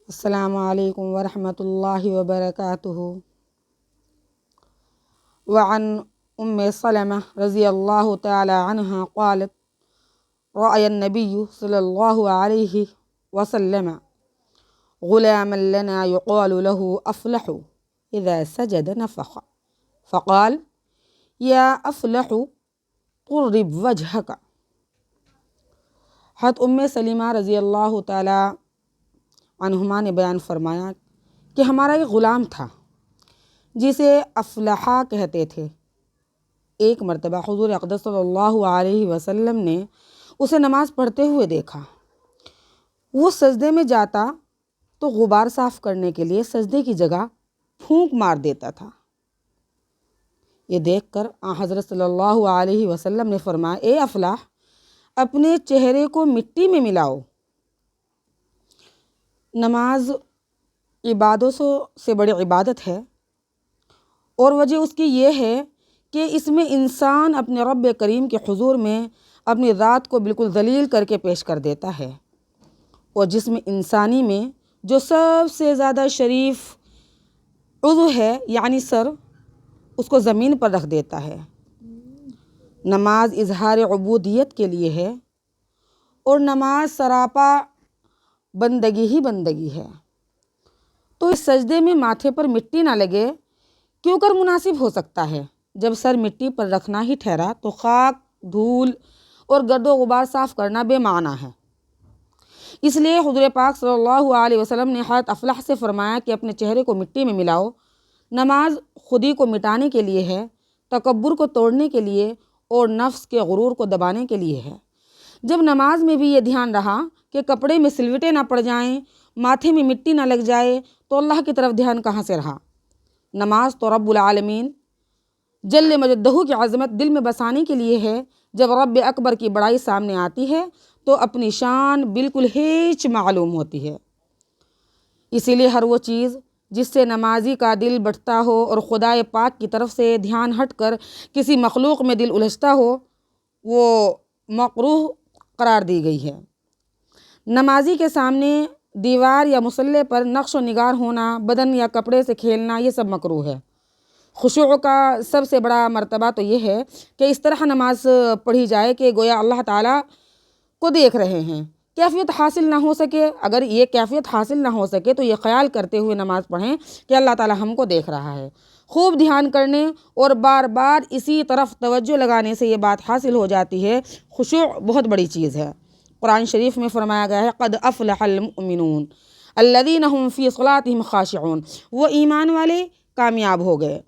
السلام علیکم ورحمۃ اللہ وبرکاتہ۔ وعن سلمہ رضی اللہ تعالی عنہ قالت رأى النبی صلی اللہ علیہ وسلم غلاما لنا يقال له أفلح إذا سجد نفخ فقال یا أفلح قرب وجهك۔ حضرت سلمہ رضی اللہ تعالی عنہما نے بیان فرمایا کہ ہمارا ایک غلام تھا جسے افلحہ کہتے تھے۔ ایک مرتبہ حضور اقدس صلی اللہ علیہ وسلم نے اسے نماز پڑھتے ہوئے دیکھا۔ وہ سجدے میں جاتا تو غبار صاف کرنے کے لیے سجدے کی جگہ پھونک مار دیتا تھا۔ یہ دیکھ کر حضرت صلی اللہ علیہ وسلم نے فرمایا، اے افلاح، اپنے چہرے کو مٹی میں ملاؤ۔ نماز عبادتوں سے بڑی عبادت ہے، اور وجہ اس کی یہ ہے کہ اس میں انسان اپنے رب کریم کے حضور میں اپنی ذات کو بالکل ذلیل کر کے پیش کر دیتا ہے، اور جسم انسانی میں جو سب سے زیادہ شریف عضو ہے یعنی سر، اس کو زمین پر رکھ دیتا ہے۔ نماز اظہار عبودیت کے لیے ہے، اور نماز سراپا بندگی ہی بندگی ہے۔ تو اس سجدے میں ماتھے پر مٹی نہ لگے کیوں کر مناسب ہو سکتا ہے؟ جب سر مٹی پر رکھنا ہی ٹھہرا تو خاک، دھول اور گرد و غبار صاف کرنا بے معنی ہے۔ اس لیے حضور پاک صلی اللہ علیہ وسلم نے حضرت افلاح سے فرمایا کہ اپنے چہرے کو مٹی میں ملاؤ۔ نماز خودی کو مٹانے کے لیے ہے، تکبر کو توڑنے کے لیے اور نفس کے غرور کو دبانے کے لیے ہے۔ جب نماز میں بھی یہ دھیان رہا کہ کپڑے میں سلوٹیں نہ پڑ جائیں، ماتھے میں مٹی نہ لگ جائے، تو اللہ کی طرف دھیان کہاں سے رہا؟ نماز تو رب العالمین جل مجدہ کی عظمت دل میں بسانے کے لیے ہے۔ جب رب اکبر کی بڑائی سامنے آتی ہے تو اپنی شان بالکل ہیچ معلوم ہوتی ہے۔ اسی لیے ہر وہ چیز جس سے نمازی کا دل بٹھتا ہو اور خدائے پاک کی طرف سے دھیان ہٹ کر کسی مخلوق میں دل الجھتا ہو، وہ مکروہ قرار دی گئی ہے۔ نمازی کے سامنے دیوار یا مصلی پر نقش و نگار ہونا، بدن یا کپڑے سے کھیلنا، یہ سب مکروہ ہے۔ خشوع کا سب سے بڑا مرتبہ تو یہ ہے کہ اس طرح نماز پڑھی جائے کہ گویا اللہ تعالیٰ کو دیکھ رہے ہیں۔ کیفیت حاصل نہ ہو سکے، اگر یہ کیفیت حاصل نہ ہو سکے تو یہ خیال کرتے ہوئے نماز پڑھیں کہ اللہ تعالیٰ ہم کو دیکھ رہا ہے۔ خوب دھیان کرنے اور بار بار اسی طرف توجہ لگانے سے یہ بات حاصل ہو جاتی ہے۔ خشوع بہت بڑی چیز ہے۔ قرآن شریف میں فرمایا گیا ہے، قد افلح المؤمنون الذین هم فی صلاتهم خاشعون۔ وہ ایمان والے کامیاب ہو گئے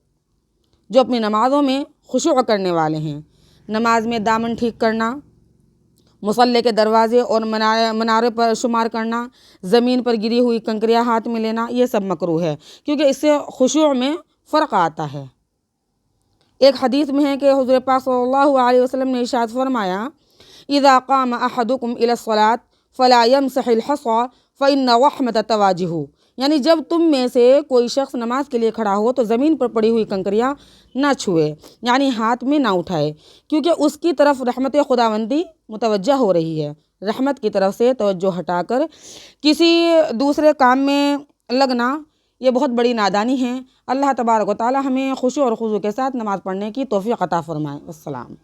جو اپنی نمازوں میں خشوع کرنے والے ہیں۔ نماز میں دامن ٹھیک کرنا، مصلی کے دروازے اور منارے پر شمار کرنا، زمین پر گری ہوئی کنکریاں ہاتھ میں لینا، یہ سب مکروہ ہے، کیونکہ اس سے خشوع میں فرق آتا ہے۔ ایک حدیث میں ہے کہ حضور پاک صلی اللہ علیہ وسلم نے ارشاد فرمایا، اذا قام احدکم الی الصلاۃ فلا یمسح الحصى فإن رحمة تواجہ، یعنی جب تم میں سے کوئی شخص نماز کے لیے کھڑا ہو تو زمین پر پڑی ہوئی کنکریاں نہ چھوئے، یعنی ہاتھ میں نہ اٹھائے، کیونکہ اس کی طرف رحمت خداوندی متوجہ ہو رہی ہے۔ رحمت کی طرف سے توجہ ہٹا کر کسی دوسرے کام میں لگنا یہ بہت بڑی نادانی ہے۔ اللہ تبارک و تعالی ہمیں خشوع اور خضوع کے ساتھ نماز پڑھنے کی توفیق عطا فرمائے۔ السلام۔